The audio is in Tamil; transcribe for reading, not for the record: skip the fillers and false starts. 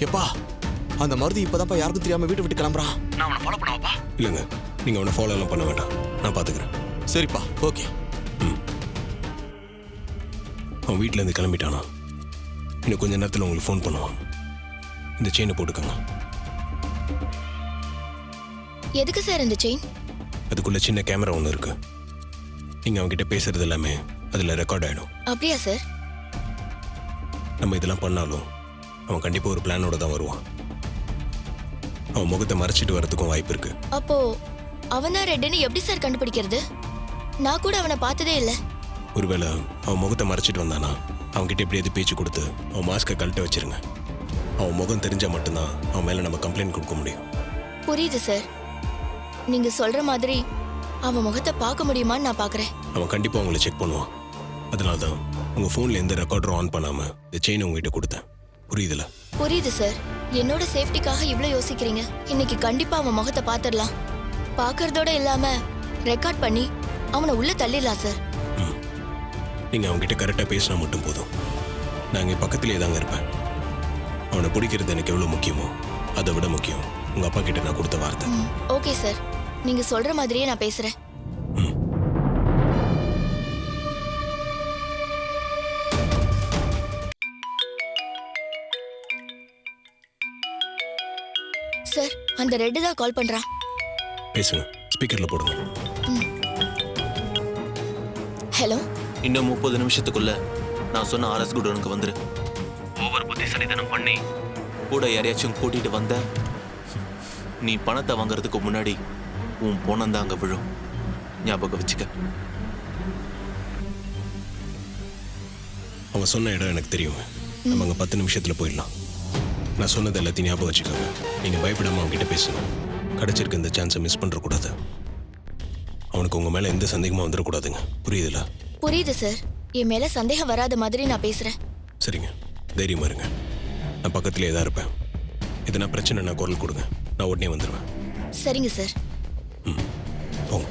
எப்பா அந்த மருதி இப்பதான்ப்பா யாருக்கும் தெரியாம வீட்டை விட்டு கிளம்புறான். நான் அவனை ஃபாலோ பண்ணவாப்பா? இல்லைங்க, நீங்கள் அவனை ஃபாலோ எல்லாம் பண்ண வேண்டாம், நான் பார்த்துக்கிறேன். சரிப்பா, ஓகே. அவன் வீட்டிலேருந்து கிளம்பிட்டானா? இன்னும் கொஞ்ச நேரத்தில் உங்களுக்கு ஃபோன் பண்ணுவான். இந்த செயினை போட்டுக்கோங்க. எதுக்கு சார் இந்த செயின்? அதுக்குள்ள சின்ன கேமரா ஒன்று இருக்கு. நீங்கள் அவன்கிட்ட பேசுறது எல்லாமே அதில் ரெக்கார்ட் ஆகிடும். அப்படியா சார்? நம்ம இதெல்லாம் பண்ணாலும் அவன் கண்டிப்பாக ஒரு பிளானோட தான் வருவான். அவன் முகத்தை மறைச்சிட்டு வரதுக்கும் வாய்ப்பு இருக்கு. அப்போ அவன் தான் ரெட்டுன்னு எப்படி சார் கண்டுபிடிக்கிறது? நான் கூட அவனை பார்த்ததே இல்லை. ஒருவேளை அவன் முகத்தை மறைச்சிட்டு வந்தானா அவன்கிட்ட எப்படியாவது பேச்சு கொடுத்து அவன் மாஸ்கை கழட்ட வச்சிருங்க. அவன் முகம் தெரிஞ்சால் மட்டும்தான் அவன் மேலே நம்ம கம்ப்ளைண்ட் கொடுக்க முடியும். புரியுது சார். நீங்க சொல்ற மாதிரி அவன் முகத்தை பார்க்க முடியுமான்னு நான் பார்க்குறேன். அவன் கண்டிப்பாக உங்களை செக் பண்ணுவான். அதனால தான் உங்கள் ஃபோனில் எந்த ரெக்கார்டரும் ஆன் பண்ணாமல் இந்த செயினை உங்ககிட்ட கொடுத்தேன். புரியுதுல? புரியுது சார். என்னோட சேஃப்டிக்காக இவ்வளோ யோசிக்கிறீங்க. இன்னைக்கு கண்டிப்பா அவன் முகத்தை பார்த்துடலாம். பார்க்கறதோட இல்லாம ரெக்கார்ட் பண்ணி அவனை உள்ள தள்ளிடலாம் சார். நீங்கள் அவன்கிட்ட கரெக்டாக பேசினா மட்டும் போதும். நான் இங்கே பக்கத்துலேயே தாங்க இருப்பேன். அவனை பிடிக்கிறது எனக்கு எவ்வளோ முக்கியமோ அதை விட முக்கியம் உங்கள் அப்பா கிட்ட நான் கொடுத்த வார்த்தை. ஓகே சார், நீங்க சொல்ற மாதிரியே நான் பேசுறேன். சார், அந்த ரெட்டு தான் கால் பண்றான். பேசுங்க, ஸ்பீக்கரில் போடுங்க. ஹலோ. இன்னும் 30 நிமிஷத்துக்குள்ள நான் சொன்ன ஆர்எஸ் குடோனுக்கு வந்துரு. ஓவர் புத்திசாலித்தனம் பண்ணி கூட யாரையாச்சும் கூட்டிட்டு வந்த நீ பணத்தை வாங்குறதுக்கு முன்னாடி உன் பொணம் தான் அங்க விழும். ஞாபகம் வச்சுக்க. அவன் சொன்ன இடம் எனக்கு தெரியும். நம்ம அங்கே 10 நிமிஷத்தில் போயிடலாம். நான் சொன்னது எல்லாத்தையும் ஞாபகம் வச்சுக்கோங்க. நீங்கள் பயப்படாமல் அவன்கிட்ட பேசுங்க. கிடச்சிருக்க இந்த சான்ஸை மிஸ் பண்ணுறக்கூடாது. அவனுக்கு உங்கள் மேலே எந்த சந்தேகமாக வந்துடக்கூடாதுங்க. புரியுதுல? புரியுது சார். என் மேல சந்தேகம் வராத மாதிரி நான் பேசுறேன். சரிங்க, தைரியமா இருங்க. நான் பக்கத்துலேயே தான் இருப்பேன். எதனா பிரச்சனை நான் குரல் கொடுங்க, நான் உடனே வந்துடுவேன். சரிங்க சார். போங்க.